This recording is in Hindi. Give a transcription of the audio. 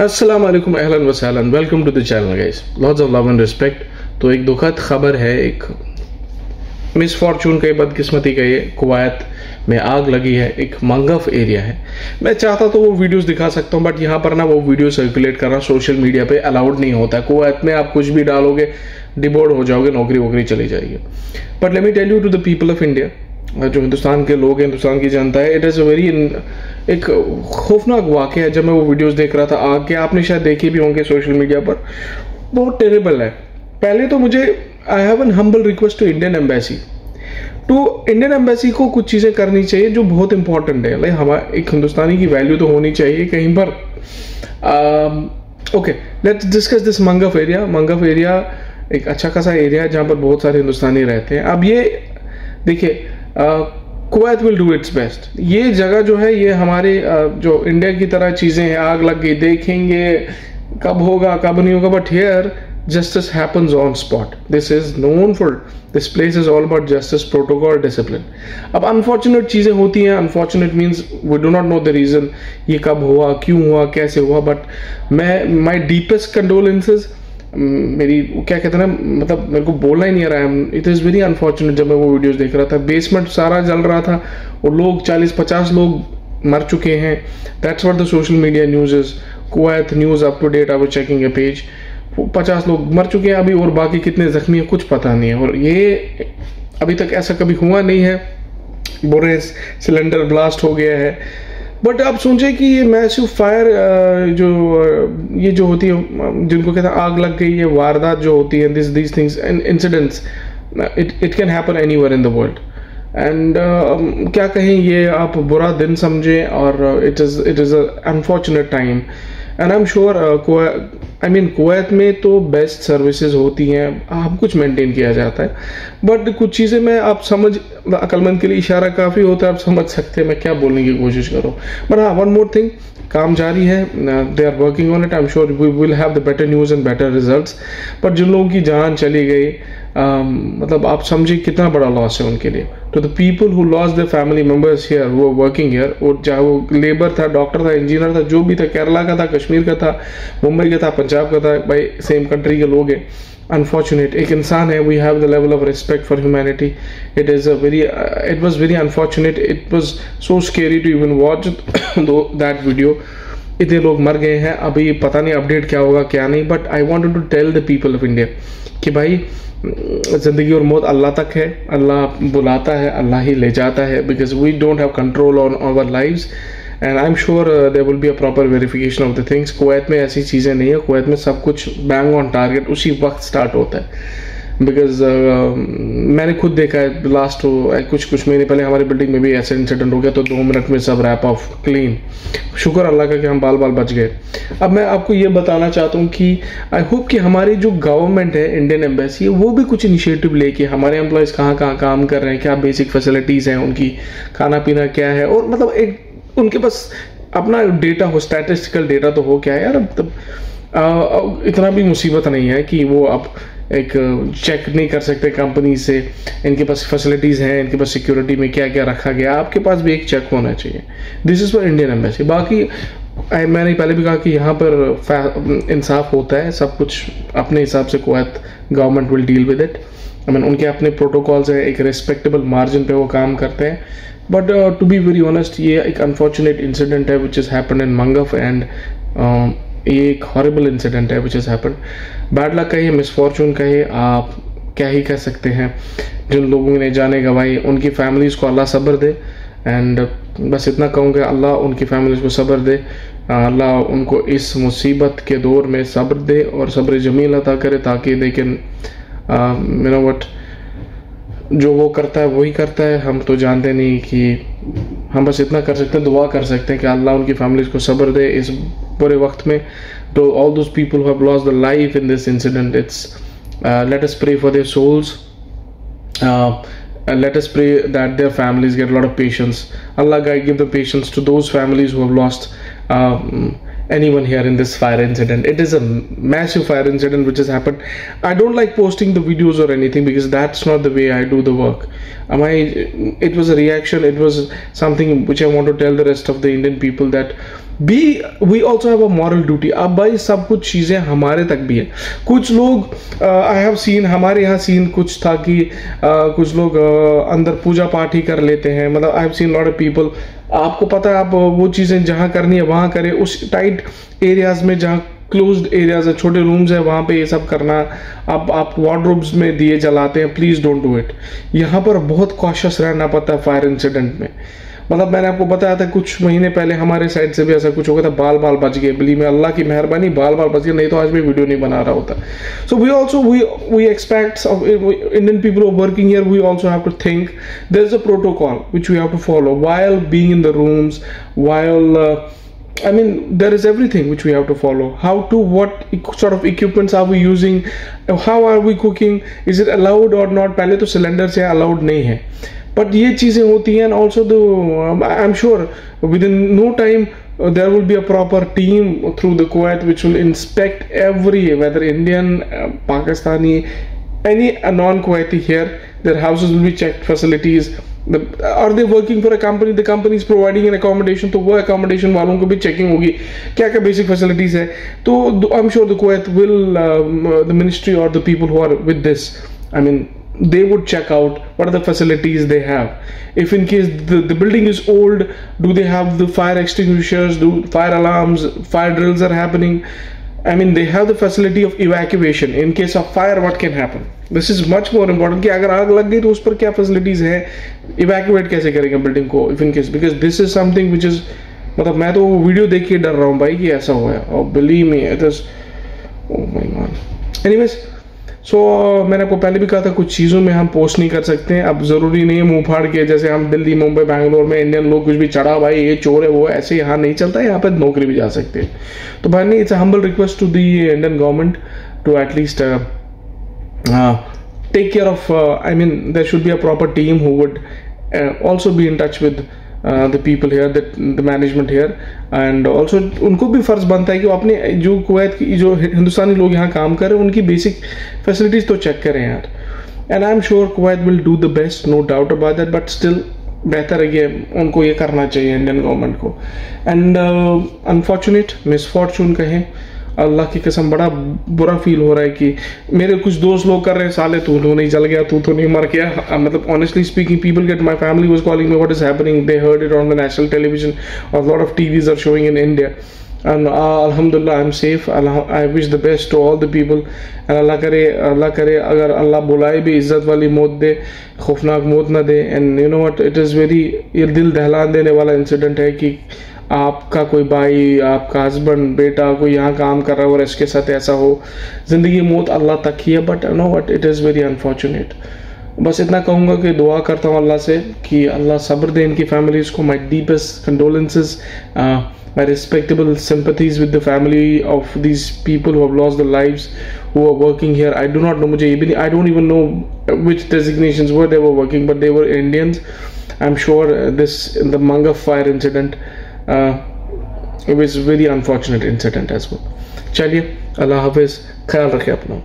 अस्सलाम वालेकुम, अहलन व सहलन, welcome to the channel guys, lots of love and respect. तो एक दुखद खबर है, एक मिसफॉर्चून का, बदकिस्मती का, ये कुवैत में आग लगी है। एक मंगफ एरिया है। मैं चाहता तो वो वीडियोस दिखा सकता हूँ, बट यहाँ पर ना वो वीडियो सर्कुलेट करना सोशल मीडिया पे अलाउड नहीं होता है। कुवैत में आप कुछ भी डालोगे डिबोर्ड हो जाओगे, नौकरी वोकरी चली जाएगी। But let me tell you to the people of India, जो हिंदुस्तान के लोग हैं, हिंदुस्तान की जनता है, इट इज़ अ वेरी एक खौफनाक वाक़या है। जब मैं वो वीडियोस देख रहा था आग के, आपने शायद देखे भी होंगे सोशल मीडिया पर, बहुत टेरेबल है। पहले तो मुझे I have an humble request to Indian embassy, Indian embassy को कुछ चीज़ें करनी चाहिए जो बहुत इंपॉर्टेंट है। लाइक हमारे एक हिंदुस्तानी की वैल्यू तो होनी चाहिए कहीं पर। Okay, let's discuss this Mangaf area. Mangaf area एक अच्छा खासा एरिया है जहाँ पर बहुत सारे हिंदुस्तानी रहते हैं। अब ये देखिए, Kuwait will do it's best. ये जगह जो है, ये हमारे जो इंडिया की तरह चीज़ें हैं, आग लग गई, देखेंगे कब होगा कब नहीं होगा, but here justice happens on spot. This is known for, this place is all about justice, protocol, discipline. अब unfortunate चीज़ें होती हैं, unfortunate means we do not know the reason, ये कब हुआ, क्यों हुआ, कैसे हुआ, बट मैं my deepest condolences, मेरी क्या कहते हैं ना, मतलब मेरे को बोलना ही नहीं आ रहा है। It is very unfortunate. जब मैं वो वीडियोस देख रहा था, बेसमेंट सारा जल रहा था और लोग 40-50 लोग मर चुके हैं। That's what the social media news is. Kuwait news up to date, I was checking a page, 50 लोग मर चुके हैं अभी, और बाकी कितने जख्मी हैं कुछ पता नहीं है। और ये अभी तक ऐसा कभी हुआ नहीं है। बुरे सिलेंडर ब्लास्ट हो गया है। बट आप सोचें कि ये मैसिव फायर ये जो होती है, जिनको कहते हैं आग लग गई, ये वारदात जो होती है, this things and incidents, it can happen anywhere in the world. And क्या कहें, ये आप बुरा दिन समझें, और it is unfortunate time. And I am sure Kuwait में तो बेस्ट सर्विसेज होती हैं, सब कुछ मेंटेन किया जाता है। बट कुछ चीज़ें मैं आप समझ, अक्लमंद के लिए इशारा काफ़ी होता है, आप समझ सकते हैं मैं क्या बोलने की कोशिश करूँ। बट हाँ, वन मोर थिंग, काम जारी है, they are working on it. I am sure we will have the better news and better results. पर जिन लोगों की जान चली गई, मतलब आप समझिए कितना बड़ा लॉस है उनके लिए। To the people who lost their family members here, who are working here, और चाहे वो लेबर था, डॉक्टर था, इंजीनियर था, जो भी था, केरला का था, कश्मीर का था, मुंबई का था, पंजाब का था, भाई सेम कंट्री के लोग हैं। अनफॉर्चुनेट, एक इंसान है, we have the level of respect for humanity. It was very unfortunate, it was so scary to even watch that video. इतने लोग मर गए हैं, अभी पता नहीं अपडेट क्या होगा क्या नहीं। But I wanted to tell the people of India कि भाई, ज़िंदगी और मौत अल्लाह तक है, अल्लाह बुलाता है, अल्लाह ही ले जाता है, because we don't have control on our lives. And I am sure there will be a proper verification of the things. Kuwait में ऐसी चीज़ें नहीं है, कुवैत में सब कुछ बैंग ऑन टारगेट उसी वक्त स्टार्ट होता है। बिकॉज मैंने खुद देखा है, लास्ट कुछ महीने पहले हमारी बिल्डिंग में भी ऐसा इंसिडेंट हो गया, तो 2 मिनट में सब रैप ऑफ क्लीन। शुक्र अल्लाह का कि हम बाल बच गए। अब मैं आपको ये बताना चाहता हूँ कि आई होप कि हमारी जो गवर्नमेंट है, इंडियन एम्बेसी है, वो भी कुछ इनिशिएटिव लेके हमारे एम्प्लॉयज़ कहाँ कहाँ काम कर रहे हैं, क्या बेसिक फैसिलिटीज़ हैं उनकी, खाना पीना क्या है, और मतलब एक उनके पास अपना डेटा हो, स्टैटिस्टिकल डेटा तो हो। क्या है यार, मतलब इतना भी मुसीबत नहीं है कि वो आप एक चेक नहीं कर सकते कंपनी से, इनके पास फैसिलिटीज़ हैं, इनके पास सिक्योरिटी में क्या क्या रखा गया, आपके पास भी एक चेक होना चाहिए। This is for Indian embassy. बाकी मैंने पहले भी कहा कि यहाँ पर इंसाफ होता है, सब कुछ अपने हिसाब से Kuwait government will deal with it. I mean उनके अपने प्रोटोकॉल्स हैं, एक रिस्पेक्टेबल मार्जिन पे वो काम करते हैं। But to be very honest, ये एक अनफॉर्चुनेट इंसिडेंट है which is happen in Mangaf, and ये एक हॉरिबल इंसिडेंट है which is happen. Bad luck कहिए, मिसफॉर्चून कहिए, आप क्या ही कह सकते हैं। जिन लोगों ने जाने गंवाई, उनकी फैमिलीज़ को अल्लाह सब्र दे। एंड बस इतना कहूँगा, अल्लाह उनकी फैमिलीज़ को सब्र दे, अल्लाह उनको इस मुसीबत के दौर में सब्र दे और सब्र जमील अता करे, ताकि लेकिन यू नो व्हाट, जो वो करता है वही करता है। हम तो जानते नहीं कि, हम बस इतना कर सकते हैं, दुआ कर सकते हैं कि अल्लाह उनकी फैमिलीज़ को सब्र दे इस बुरे वक्त में। तो all those people who have lost the life in this incident, it's let us pray for their souls, let us pray that their families get a lot of patience. Allah give the patience to those families who have lost anyone here in this fire incident. It is a massive fire incident which has happened. I don't like posting the videos or anything because that's not the way I do the work. It was a reaction. It was something which I want to tell the rest of the Indian people that we also have a moral duty. अब भाई सब कुछ चीज़ें हमारे तक भी है। कुछ लोग आई हैव सीन, हमारे यहाँ सीन कुछ था कि कुछ लोग अंदर पूजा पाठ ही कर लेते हैं, मतलब I have seen lot of people. आपको पता है, आप वो चीज़ें जहाँ करनी है वहाँ करें, उस टाइट एरियाज में जहाँ क्लोज्ड एरियाज है, छोटे रूम्स है, वहाँ पे ये सब करना। आप वार्डरोब्स में दिए जलाते हैं, प्लीज़ डोंट डू इट। यहाँ पर बहुत कॉशियस रहना पड़ता है फायर इंसिडेंट में। मतलब मैंने आपको बताया था कुछ महीने पहले हमारे साइड से भी ऐसा कुछ हो गया था, बाल बच गए। बिली में अल्लाह की मेहरबानी बाल बच गए, नहीं तो आज भी वीडियो नहीं बना रहा होता। So we also we expect of Indian people of working here, we also have to think there is a protocol which we have to follow while being in the rooms, while I mean there is everything which we have to follow. What sort of equipments are we using, how are we cooking, is it allowed or not? पहले तो सिलेंडर से allowed नहीं है, but ये चीज़ें होती हैं। and also I'm sure within no time there will be a proper team through the Kuwait which will inspect every, whether Indian, Pakistani, any non-Kuwaiti here, their houses will be checked, facilities. Are they working for a company? The company is providing an accommodation, तो वो accommodation वालों को भी checking होगी क्या क्या basic facilities है। तो I'm sure the Kuwait will, the ministry or the people who are with this, I mean they would check out what are the facilities they have. If in case the building is old, do they have the fire extinguishers, do fire alarms, fire drills are happening? I mean they have the facility of evacuation in case of fire, what can happen? This is much more important कि अगर आग लग गई तो उस पर क्या facilities है, evacuate कैसे करेंगे बिल्डिंग को if in case, because this is something which is, मतलब मैं तो वीडियो देख के डर रहा हूँ भाई कि ऐसा हुआ है, और believe me it is, oh my god। anyways, सो मैंने आपको पहले भी कहा था कुछ चीज़ों में हम पोस्ट नहीं कर सकते हैं। अब ज़रूरी नहीं है मुंह फाड़ के, जैसे हम दिल्ली, मुंबई, बैंगलोर में इंडियन लोग कुछ भी चढ़ा भाई ये चोर है वो, ऐसे यहाँ नहीं चलता है, यहाँ पर नौकरी भी जा सकते हैं। तो भाई नहीं, it's a humble request to the Indian government to at least take care of, I mean there should be a proper team who would also be in touch with the people here, the management here, and also उनको भी फ़र्ज़ बनता है कि वो अपने जो कुवैत की जो हिंदुस्तानी लोग यहाँ काम कर रहे हैं उनकी बेसिक फैसिलिटीज़ तो चेक करें यार। And I am sure Kuwait will do the best, no doubt about that, but still बेहतर है कि उनको ये करना चाहिए इंडियन गवर्नमेंट को। एंड अनफॉर्चुनेट, मिसफॉर्चून कहें, अल्लाह की कसम बड़ा बुरा फील हो रहा है कि मेरे कुछ दोस्त लोग कर रहे हैं, साले तू तो नहीं जल गया, तू तो नहीं मर गया। मतलब honestly speaking, people get, my family was calling me, what is happening, they heard it on the national television और lot of TVs are showing in India. And अल्हम्दुलिल्लाह I am safe, I wish the best to all the people. And अल्लाह करे अगर अल्लाह बुलाए भी इज्जत वाली मौत दे, खौफनाक मौत ना दे। And you know what, it is very, ये दिल दहलान देने वाला इंसिडेंट है कि आपका कोई भाई, आपका हस्बैंड, बेटा कोई यहाँ काम कर रहा है और इसके साथ ऐसा हो। ज़िंदगी मौत अल्लाह तक ही है, but no what, it is very unfortunate. बस इतना कहूँगा कि दुआ करता हूँ अल्लाह से कि अल्लाह सब्र दे इनकी फैमिलीज़ को। My deepest condolences, my respectable sympathies with the family of these people who have lost their lives, who are working here. I do not know, I don't even know which designations were they were working, but they were Indians. I'm sure the Manga fire incident, it was very unfortunate incident as well. चलिए, अल्लाह हाफिज़, ख्याल रखें अपना।